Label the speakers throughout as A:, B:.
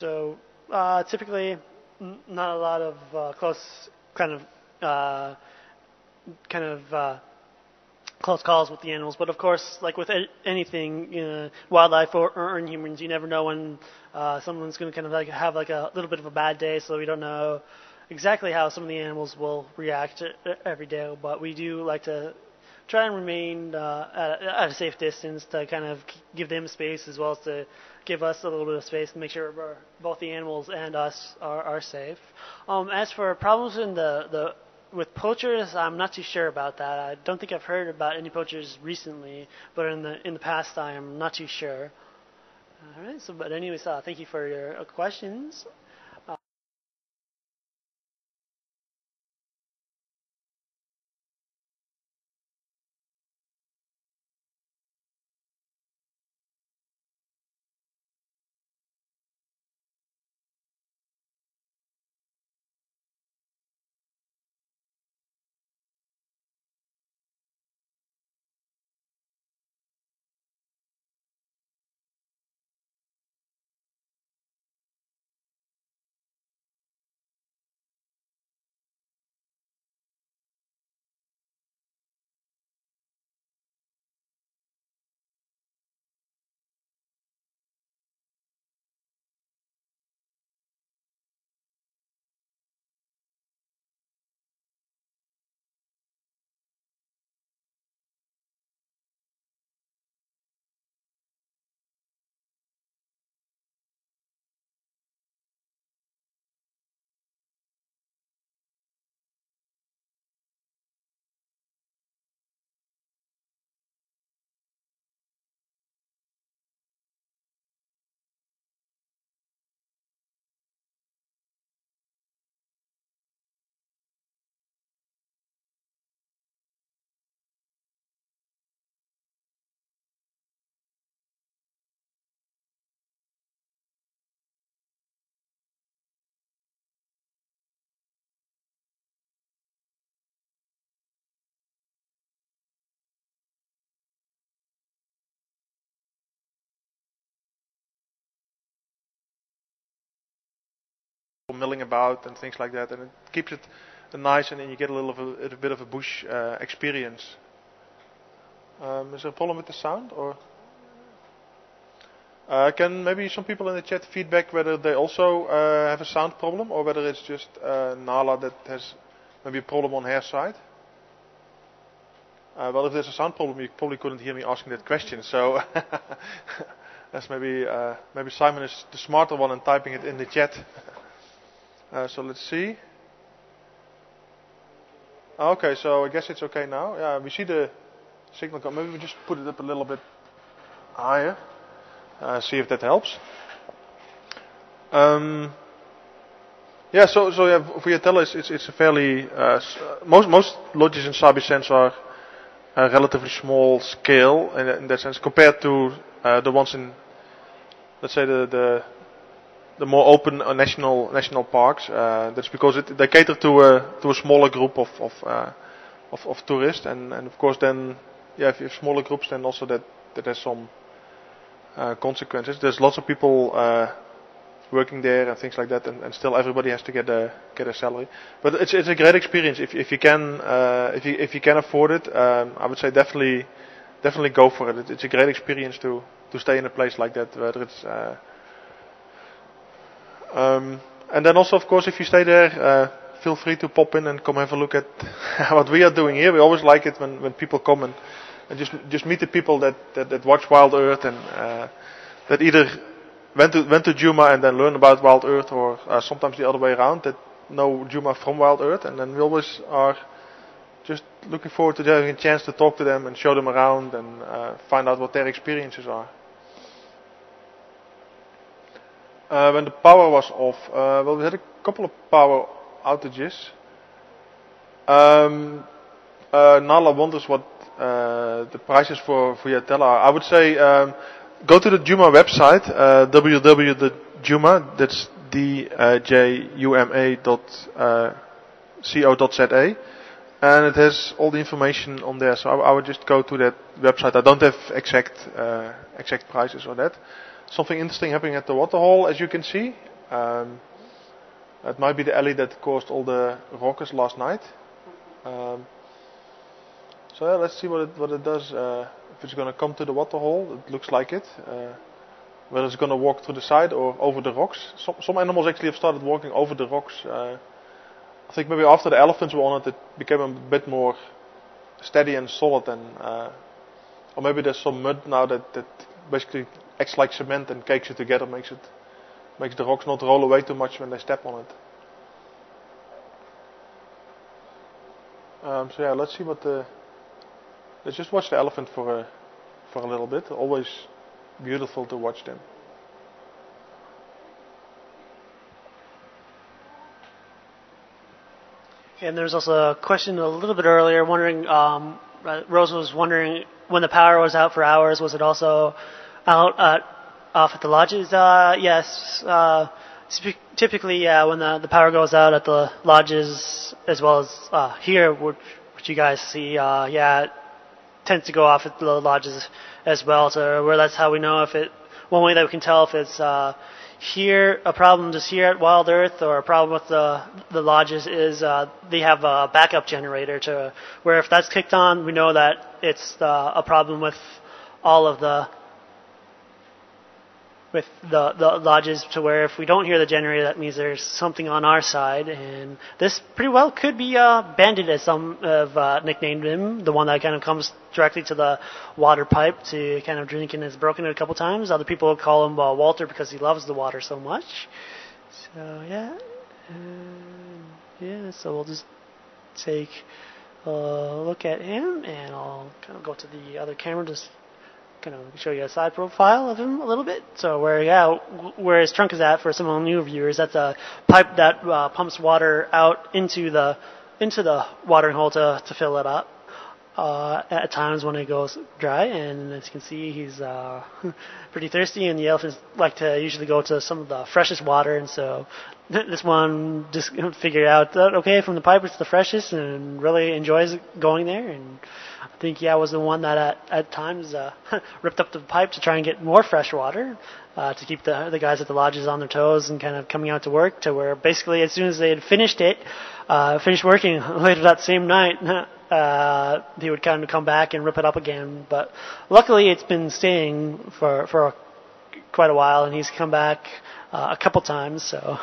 A: So typically, not a lot of close kind of uh, kind of close calls with the animals. But of course, like with anything, wildlife or humans, you never know when someone's going to kind of like have like a little bit of a bad day. So we don't know exactly how some of the animals will react every day. But we do like to try and remain at a safe distance to kind of give them space as well as to give us a little bit of space to make sure both the animals and us are safe. As for problems in the with poachers, I'm not too sure about that. I don't think I've heard about any poachers recently, but in the past, I am not too sure. All right. So, but anyways, thank you for your questions.
B: Milling about and things like that, and it keeps it nice, and then you get a bit of a bush experience. Is there a problem with the sound, or can maybe some people in the chat feedback whether they also have a sound problem, or whether it's just Nala that has maybe a problem on her side? Well, if there's a sound problem, you probably couldn't hear me asking that question, so that's maybe Simon is the smarter one and typing it in the chat. So let's see. Okay, so I guess it's okay now. Yeah, we see the signal. Maybe we just put it up a little bit higher. See if that helps. Yeah, so yeah, for Yatella, it's a fairly most lodges in Sabi-Sense are a relatively small scale in that sense compared to the ones in, let's say, the more open national parks. That's because they cater to a smaller group of tourists, and of course then, yeah, if you have smaller groups, then also that has some consequences. There's lots of people working there and things like that, and still everybody has to get a salary. But it's a great experience if you can afford it. I would say definitely go for it. It's a great experience to stay in a place like that, whether it's and then also, of course, if you stay there, feel free to pop in and come have a look at what we are doing here. We always like it when people come and just meet the people that watch WildEarth and that either went to Juma and then learn about WildEarth, or sometimes the other way around, that know Juma from WildEarth. And then we always are just looking forward to having a chance to talk to them and show them around and find out what their experiences are. When the power was off, well, we had a couple of power outages. Nala wonders what the prices for Yatella are. I would say go to the Juma website, www.juma, that's djuma.co.za, and it has all the information on there. So I would just go to that website. I don't have exact prices on that. something interesting happening at the waterhole, as you can see. It might be the alley that caused all the rockers last night. So yeah, let's see what it does. If it's going to come to the waterhole, it looks like it. Whether it's going to walk through the side or over the rocks. Some animals actually have started walking over the rocks. I think maybe after the elephants were on it, it became a bit more steady and solid. And or maybe there's some mud now that basically acts like cement and cakes it together, makes the rocks not roll away too much when they step on it. So yeah, let's see let's just watch the elephant for a little bit. Always beautiful to watch them.
A: And there's also a question a little bit earlier, wondering. Rose was wondering when the power was out for hours. Was it also out off at the lodges? Yes. Typically, when the power goes out at the lodges, as well as here, which you guys see, it tends to go off at the lodges as well. So that's how we know if it. One way that we can tell if it's here a problem just here at WildEarth or a problem with the lodges is they have a backup generator to where if that's kicked on, we know that it's a problem with all of the lodges, to where if we don't hear the generator, that means there's something on our side. And this pretty well could be Bandit, as some have nicknamed him, the one that kind of comes directly to the water pipe to kind of drink and has broken it a couple times. Other people call him Walter because he loves the water so much. So so we'll just take a look at him, and I'll kind of go to the other camera just kind of show you a side profile of him a little bit. So where his trunk is at, for some of the new viewers, that's a pipe that pumps water out into the watering hole to fill it up at times when it goes dry. And as you can see, he's pretty thirsty, and the elephants like to usually go to some of the freshest water. And so this one just figured out that okay, from the pipe it's the freshest, and really enjoys going there. And I think was the one that at times ripped up the pipe to try and get more fresh water to keep the guys at the lodges on their toes and kind of coming out to work, to where basically as soon as they had finished working later that same night, he would kind of come back and rip it up again. But luckily it's been staying for quite a while, and he's come back a couple times. So.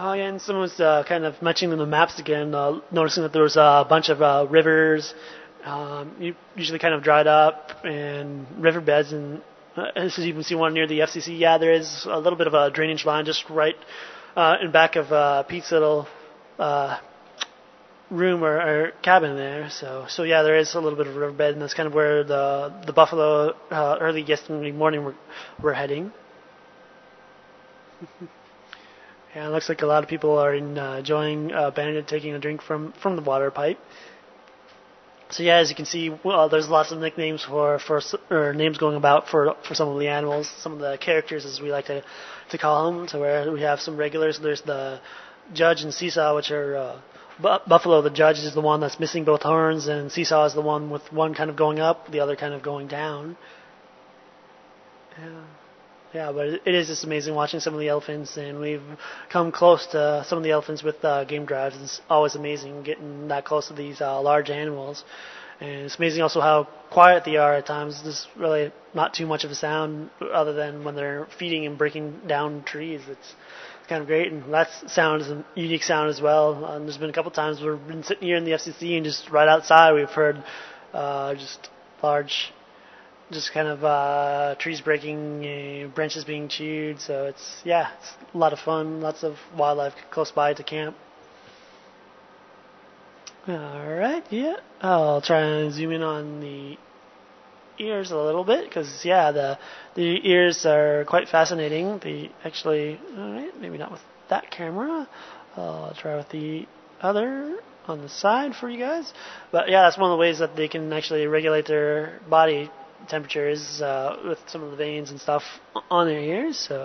A: Oh yeah, and someone was kind of mentioning the maps again, noticing that there was a bunch of rivers, usually kind of dried up, and riverbeds, and as you can see one near the FCC, there is a little bit of a drainage line just right in back of Pete's little room or cabin there. So there is a little bit of a riverbed, and that's kind of where the buffalo early yesterday morning were heading. Yeah, it looks like a lot of people are enjoying Bandit taking a drink from the water pipe. So as you can see, there's lots of nicknames or names going about for some of the animals, some of the characters, as we like to call them. So where we have some regulars. There's the Judge and Seesaw, which are Buffalo. The Judge is the one that's missing both horns, and Seesaw is the one with one kind of going up, the other kind of going down. Yeah, but it is just amazing watching some of the elephants, and we've come close to some of the elephants with game drives. It's always amazing getting that close to these large animals. And it's amazing also how quiet they are at times. There's really not too much of a sound other than when they're feeding and breaking down trees. It's kind of great, and that sound is a unique sound as well. And there's been a couple times we've been sitting here in the FCC, and just right outside we've heard just large... just kind of trees breaking, branches being chewed. So it's a lot of fun, lots of wildlife close by to camp. Alright, I'll try and zoom in on the ears a little bit, because the ears are quite fascinating. They actually, alright, maybe not with that camera. I'll try with the other on the side for you guys. But that's one of the ways that they can actually regulate their body temperatures with some of the veins and stuff on their ears. So